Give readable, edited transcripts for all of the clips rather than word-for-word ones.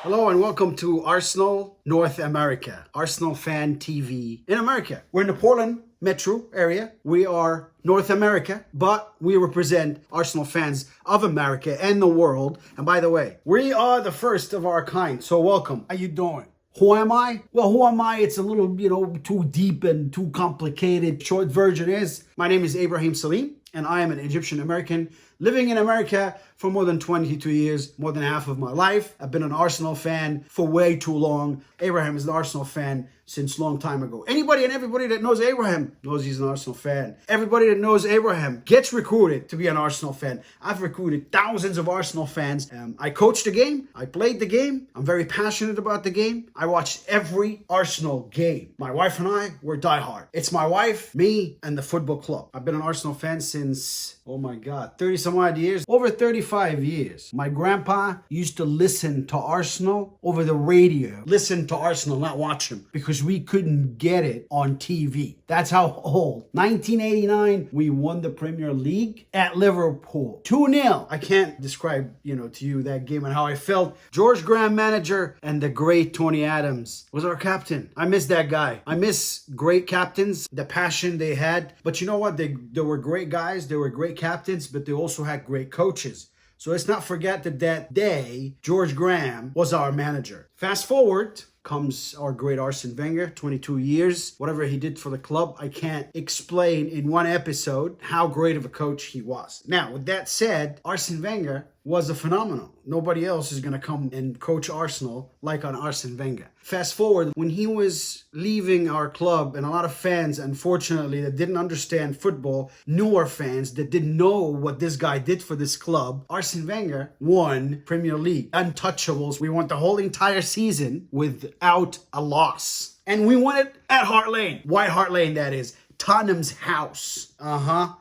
Hello and welcome to Arsenal North America, Arsenal Fan TV in America. We're in the Portland metro area. We are North America, but we represent Arsenal fans of America and the world. And by the way, we are the first of our kind. So welcome. How you doing? Who am I? Well, who am I? It's a little, too deep and too complicated. Short version is, my name is Ibrahim Salim, and I am an Egyptian American living in America for more than 22 years, more than half of my life. I've been an Arsenal fan for way too long. Abraham is an Arsenal fan since long time ago. Anybody and everybody that knows Abraham knows he's an Arsenal fan. Everybody that knows Abraham gets recruited to be an Arsenal fan. I've recruited thousands of Arsenal fans. I coached the game. I played the game. I'm very passionate about the game. I watched every Arsenal game. My wife and I were diehard. It's my wife, me, and the football club. I've been an Arsenal fan since, 30 some odd years. Over 35 years. My grandpa used to listen to Arsenal over the radio. Listen to Arsenal, not watch them, because we couldn't get it on TV. That's how old. 1989, we won the Premier League at Liverpool. 2-0. I can't describe, to you that game and how I felt. George Graham, manager, and the great Tony Adams was our captain. I miss that guy. I miss great captains, the passion they had. But you know what? They were great guys. They were great captains, but they also had great coaches. So let's not forget that day, George Graham was our manager. Fast forward comes our great Arsene Wenger, 22 years. Whatever he did for the club, I can't explain in one episode how great of a coach he was. Now, with that said, Arsene Wenger was a phenomenon. Nobody else is going to come and coach Arsenal like an Arsene Wenger. Fast forward, when he was leaving our club, and a lot of fans, unfortunately, that didn't understand football, newer fans that didn't know what this guy did for this club, Arsene Wenger won Premier League. Untouchables. We won the whole entire season without a loss. And we won it at Hart Lane. White Hart Lane, that is. Tottenham's house.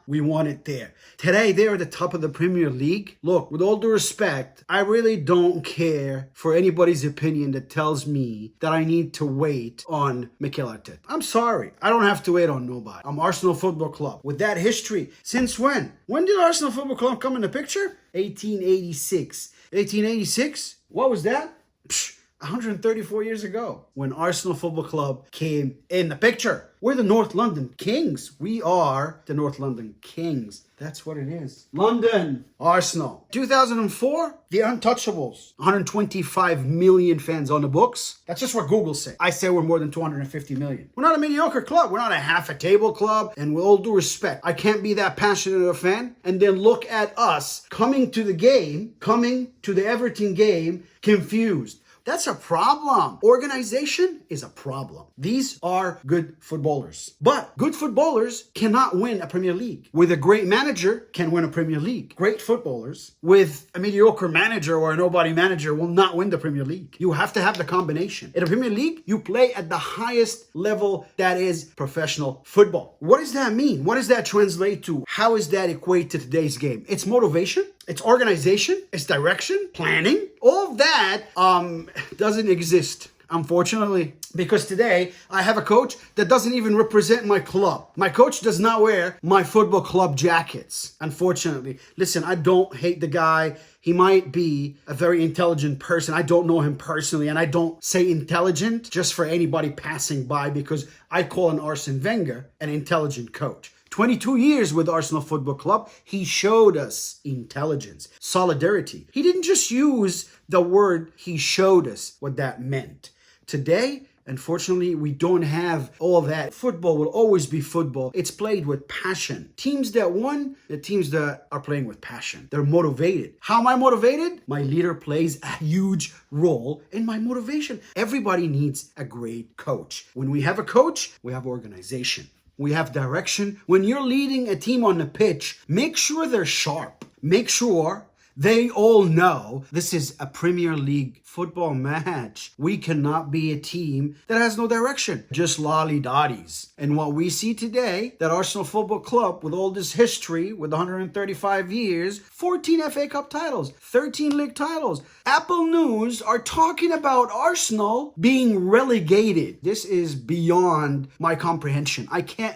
We won it there. Today, they're at the top of the Premier League. Look, with all due respect, I really don't care for anybody's opinion that tells me that I need to wait on Mikel Arteta. I'm sorry. I don't have to wait on nobody. I'm Arsenal Football Club. With that history, since when? When did Arsenal Football Club come in the picture? 1886. 1886? What was that? 134 years ago, when Arsenal Football Club came in the picture. We're the North London Kings. We are the North London Kings. That's what it is. London, Arsenal. 2004, the Untouchables. 125 million fans on the books. That's just what Google said. I say we're more than 250 million. We're not a mediocre club. We're not a half a table club. And with all due respect, I can't be that passionate a fan and then look at us coming to the game, coming to the Everton game, confused. That's a problem. Organization is a problem. These are good footballers. But good footballers cannot win a Premier League. With a great manager can win a Premier League. Great footballers with a mediocre manager or a nobody manager will not win the Premier League. You have to have the combination. In a Premier League, you play at the highest level, that is professional football. What does that mean? What does that translate to? How is that equate to today's game? It's motivation. It's organization, it's direction, planning. All of that doesn't exist, unfortunately, because today I have a coach that doesn't even represent my club. My coach does not wear my football club jackets, unfortunately. Listen, I don't hate the guy. He might be a very intelligent person. I don't know him personally, and I don't say intelligent just for anybody passing by, because I call an Arsene Wenger an intelligent coach. 22 years with Arsenal Football Club, he showed us intelligence, solidarity. He didn't just use the word, he showed us what that meant. Today, unfortunately, we don't have all that. Football will always be football. It's played with passion. Teams that won, the teams that are playing with passion. They're motivated. How am I motivated? My leader plays a huge role in my motivation. Everybody needs a great coach. When we have a coach, we have organization. We have direction. When you're leading a team on the pitch, make sure they're sharp. Make sure they all know this is a Premier League football match. We cannot be a team that has no direction, just lolly-dotties. And what we see today, that Arsenal Football Club, with all this history, with 135 years, 14 FA Cup titles, 13 league titles. Apple News are talking about Arsenal being relegated. This is beyond my comprehension.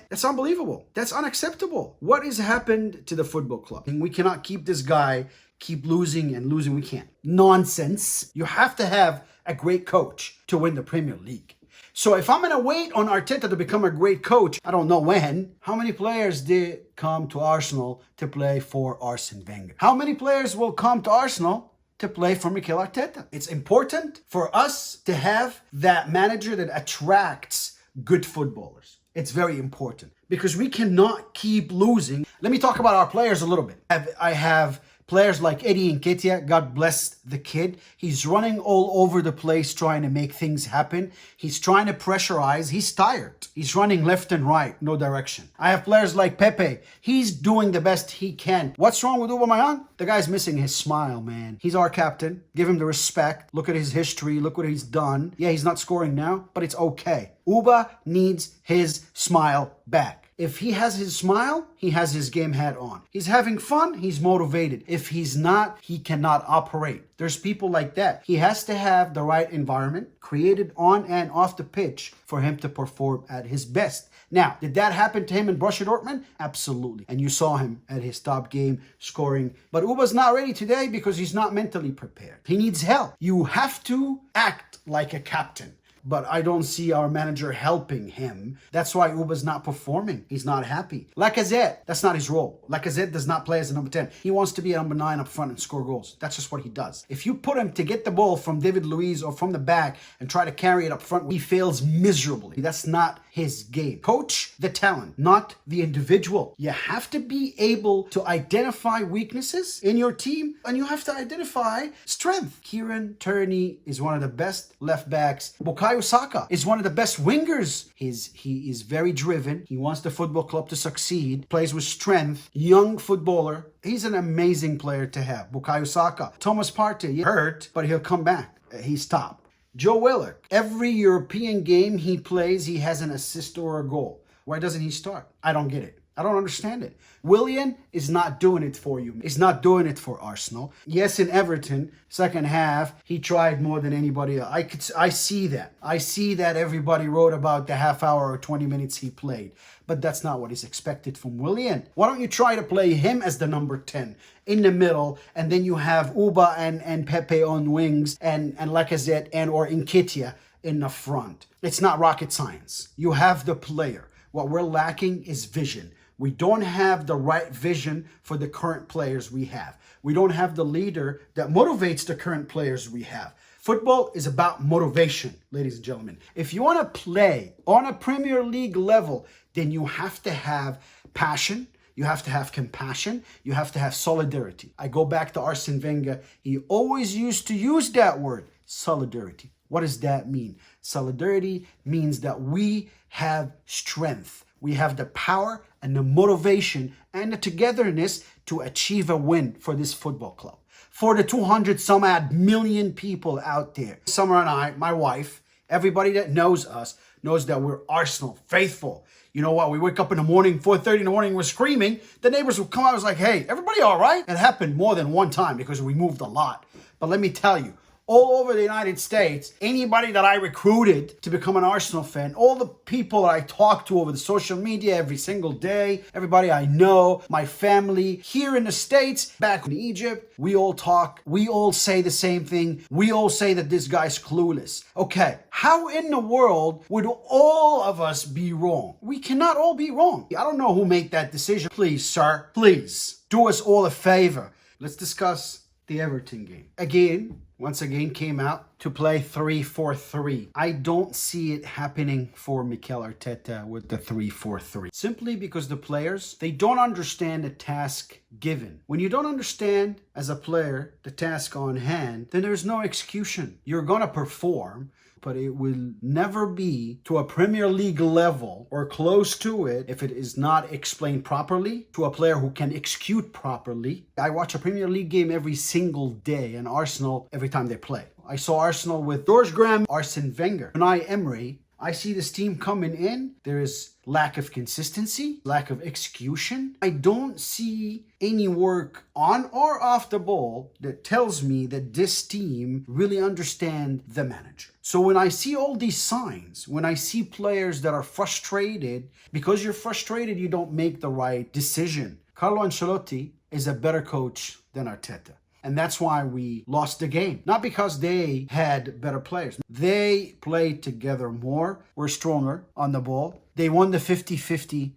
That's unbelievable. That's unacceptable. What has happened to the football club? And we cannot keep this guy keep losing and losing. We can't. Nonsense. You have to have a great coach to win the Premier League. So if I'm going to wait on Arteta to become a great coach, I don't know when. How many players did come to Arsenal to play for Arsene Wenger? How many players will come to Arsenal to play for Mikel Arteta? It's important for us to have that manager that attracts good footballers. It's very important because we cannot keep losing. Let me talk about our players a little bit. I have players like Eddie Nketiah, God bless the kid. He's running all over the place trying to make things happen. He's trying to pressurize. He's tired. He's running left and right, no direction. I have players like Pepe. He's doing the best he can. What's wrong with Aubameyang? The guy's missing his smile, man. He's our captain. Give him the respect. Look at his history. Look what he's done. Yeah, he's not scoring now, but it's okay. Uba needs his smile back. If he has his smile, he has his game hat on. He's having fun, he's motivated. If he's not, he cannot operate. There's people like that. He has to have the right environment created on and off the pitch for him to perform at his best. Now, did that happen to him in Borussia Dortmund? Absolutely. And you saw him at his top game scoring. But Uba's not ready today because he's not mentally prepared. He needs help. You have to act like a captain. But I don't see our manager helping him. That's why Uba's not performing. He's not happy. Lacazette, that's not his role. Lacazette does not play as a number 10. He wants to be a number 9 up front and score goals. That's just what he does. If you put him to get the ball from David Luiz or from the back and try to carry it up front, he fails miserably. That's not his game. Coach the talent, not the individual. You have to be able to identify weaknesses in your team and you have to identify strength. Kieran Tierney is one of the best left backs. Bukayo Saka is one of the best wingers. He is very driven. He wants the football club to succeed. Plays with strength. Young footballer. He's an amazing player to have. Bukayo Saka. Thomas Partey, hurt, but he'll come back. He's top. Joe Willock. Every European game he plays, he has an assist or a goal. Why doesn't he start? I don't get it. I don't understand it. Willian is not doing it for you. He's not doing it for Arsenal. Yes, in Everton, second half, he tried more than anybody else. I see that. I see that everybody wrote about the half hour or 20 minutes he played. But that's not what is expected from Willian. Why don't you try to play him as the number 10 in the middle, and then you have Uba and Pepe on wings, and Lacazette and or Nketiah in the front. It's not rocket science. You have the player. What we're lacking is vision. We don't have the right vision for the current players we have. We don't have the leader that motivates the current players we have. Football is about motivation, ladies and gentlemen. If you want to play on a Premier League level, then you have to have passion. You have to have compassion. You have to have solidarity. I go back to Arsene Wenger. He always used to use that word, solidarity. What does that mean? Solidarity means that we have strength. We have the power and the motivation and the togetherness to achieve a win for this football club. For the 200 some odd million people out there. Summer and I, my wife, everybody that knows us knows that we're Arsenal faithful. You know what? We wake up in the morning, 4:30 in the morning, we're screaming. The neighbors would come out and was like, hey, everybody all right? It happened more than one time because we moved a lot. But let me tell you, all over the United States, anybody that I recruited to become an Arsenal fan, all the people that I talk to over the social media every single day, everybody I know, my family here in the States, back in Egypt, we all talk, we all say the same thing. We all say that this guy's clueless. Okay, how in the world would all of us be wrong? We cannot all be wrong. I don't know who made that decision. Please, sir, please do us all a favor. Let's discuss the Everton game. Once again came out to play 3-4-3. I don't see it happening for Mikel Arteta with the 3-4-3. Simply because the players, they don't understand the task given. When you don't understand as a player the task on hand, then there's no execution. You're going to perform, but it will never be to a Premier League level or close to it if it is not explained properly to a player who can execute properly. I watch a Premier League game every single day and Arsenal every time they play. I saw Arsenal with George Graham, Arsene Wenger, Unai Emery. I see this team coming in. There is lack of consistency, lack of execution. I don't see any work on or off the ball that tells me that this team really understand the manager. So when I see all these signs, when I see players that are frustrated, because you're frustrated, you don't make the right decision. Carlo Ancelotti is a better coach than Arteta. And that's why we lost the game. Not because they had better players. They played together more, were stronger on the ball. They won the 50-50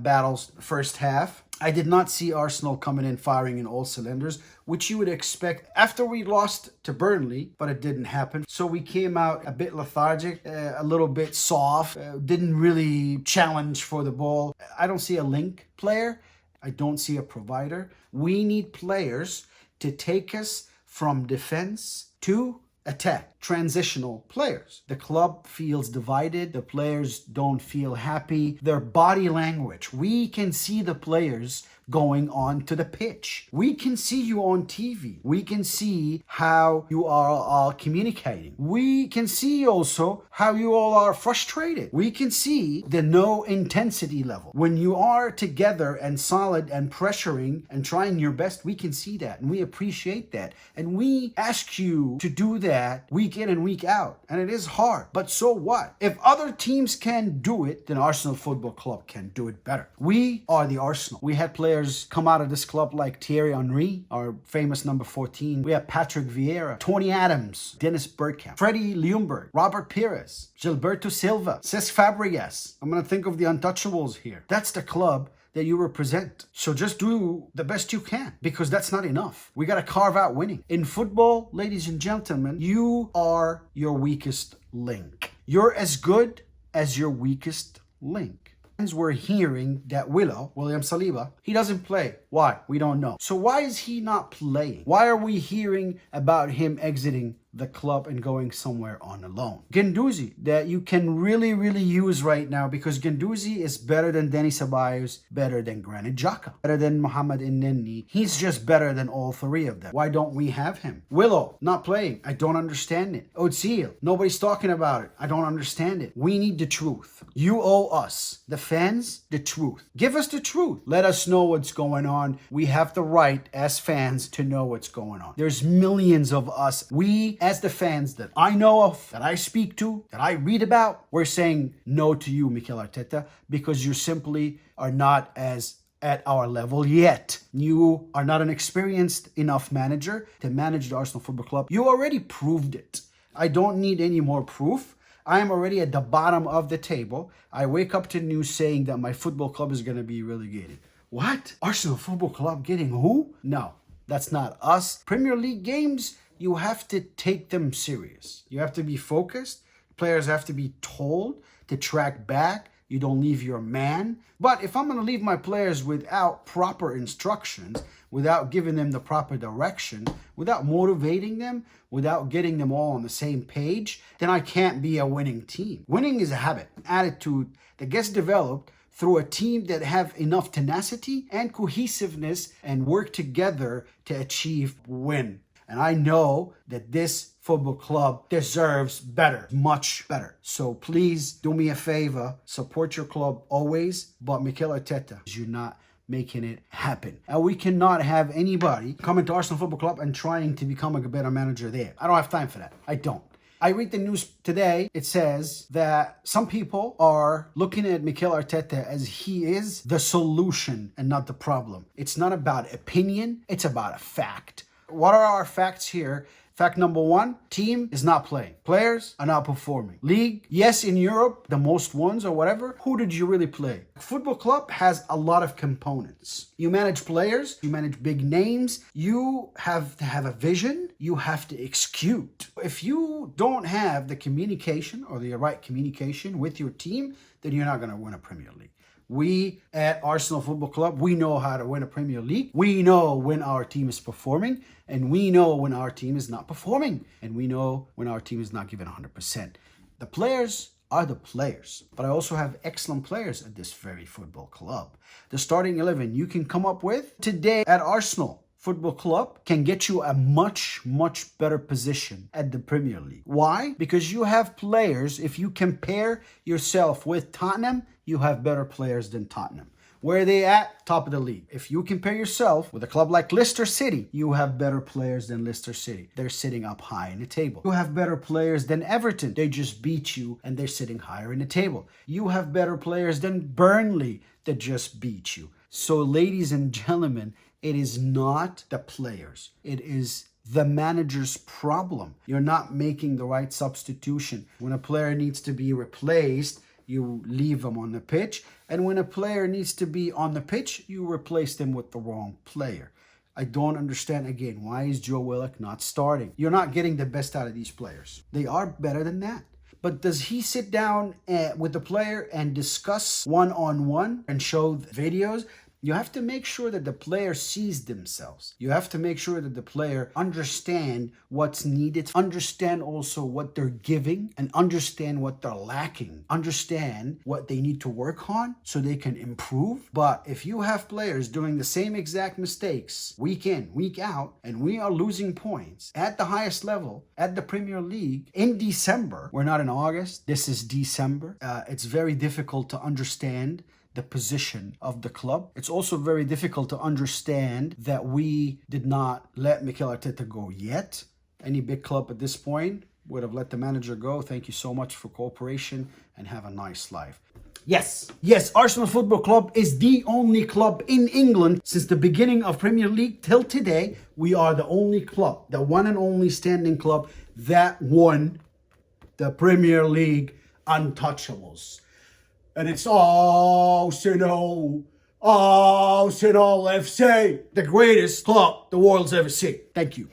battles first half. I did not see Arsenal coming in firing in all cylinders, which you would expect after we lost to Burnley, but it didn't happen. So we came out a bit lethargic, a little bit soft, didn't really challenge for the ball. I don't see a link player. I don't see a provider. We need players to take us from defense to attack. Transitional players. The club feels divided. The players don't feel happy. Their body language. We can see the players going on to the pitch. We can see you on TV. We can see how you are all communicating. We can see also how you all are frustrated. We can see the no intensity level. When you are together and solid and pressuring and trying your best, we can see that and we appreciate that. And we ask you to do that week in and week out. And it is hard. But so what? If other teams can do it, then Arsenal Football Club can do it better. We are the Arsenal. We had players come out of this club like Thierry Henry, our famous number 14. We have Patrick Vieira, Tony Adams, Dennis Bergkamp, Freddie Ljungberg, Robert Pires, Gilberto Silva, Cesc Fabregas. I'm going to think of the untouchables here. That's the club that you represent. So just do the best you can, because that's not enough. We got to carve out winning. In football, ladies and gentlemen, you are your weakest link. You're as good as your weakest link. We're hearing that William Saliba, he doesn't play. Why? We don't know. So why is he not playing? Why are we hearing about him exiting the club and going somewhere on a loan? Guendouzi, that you can really use right now, because Guendouzi is better than Denis Ceballos, better than Granit Xhaka, better than Mohamed Elneny. He's just better than all three of them. Why don't we have him? Willow, not playing. I don't understand it. Ozil, nobody's talking about it. I don't understand it. We need the truth. You owe us, the fans, the truth. Give us the truth. Let us know what's going on. We have the right as fans to know what's going on. There's millions of us. We, as the fans that I know of, that I speak to, that I read about, we're saying no to you, Mikel Arteta, because you simply are not at our level yet. You are not an experienced enough manager to manage the Arsenal Football Club. You already proved it. I don't need any more proof. I am already at the bottom of the table. I wake up to news saying that my football club is going to be relegated. What? Arsenal Football Club getting who? No, that's not us. Premier League games, you have to take them serious. You have to be focused. Players have to be told to track back. You don't leave your man. But if I'm going to leave my players without proper instructions, without giving them the proper direction, without motivating them, without getting them all on the same page, then I can't be a winning team. Winning is a habit, an attitude that gets developed through a team that have enough tenacity and cohesiveness and work together to achieve win. And I know that this football club deserves better, much better. So please do me a favor, support your club always, but Mikel Arteta, you're not making it happen. And we cannot have anybody coming to Arsenal Football Club and trying to become a better manager there. I don't have time for that. I don't. I read the news today. It says that some people are looking at Mikel Arteta as he is the solution and not the problem. It's not about opinion. It's about a fact. What are our facts here? Fact number one, team is not playing. Players are not performing. League, yes, in Europe, the most ones or whatever. Who did you really play? Football club has a lot of components. You manage players, you manage big names, you have to have a vision, you have to execute. If you don't have the communication or the right communication with your team, then you're not going to win a Premier League. We at Arsenal Football Club, we know how to win a Premier League. We know when our team is performing, and we know when our team is not performing, and we know when our team is not giving 100%. The players are the players, but I also have excellent players at this very football club. The starting 11 you can come up with today at Arsenal Football Club can get you a much better position at the Premier League. Why? Because you have players. If you compare yourself with Tottenham, you have better players than Tottenham. Where are they at? Top of the league. If you compare yourself with a club like Leicester City, you have better players than Leicester City. They're sitting up high in the table. You have better players than Everton. They just beat you and they're sitting higher in the table. You have better players than Burnley that just beat you. So ladies and gentlemen, It is not the players. It is the manager's problem. You're not making the right substitution. When a player needs to be replaced, you leave them on the pitch. And when a player needs to be on the pitch, you replace them with the wrong player. I don't understand, again, why is Joe Willock not starting? You're not getting the best out of these players. They are better than that. But does he sit down with the player and discuss one-on-one and show videos? You have to make sure that the player sees themselves. You have to make sure that the player understand what's needed, understand also what they're giving, and understand what they're lacking. Understand what they need to work on so they can improve. But if you have players doing the same exact mistakes week in, week out, and we are losing points at the highest level, at the Premier League, in December, we're not in August, this is December, it's very difficult to understand the position of the club. It's also very difficult to understand that we did not let Mikel Arteta go yet. Any big club at this point would have let the manager go. Thank you so much for cooperation and have a nice life. Yes, Arsenal Football Club is the only club in England since the beginning of Premier League till today. We are the only club, the one and only standing club that won the Premier League Untouchables. And it's Arsenal FC, the greatest club the world's ever seen. Thank you.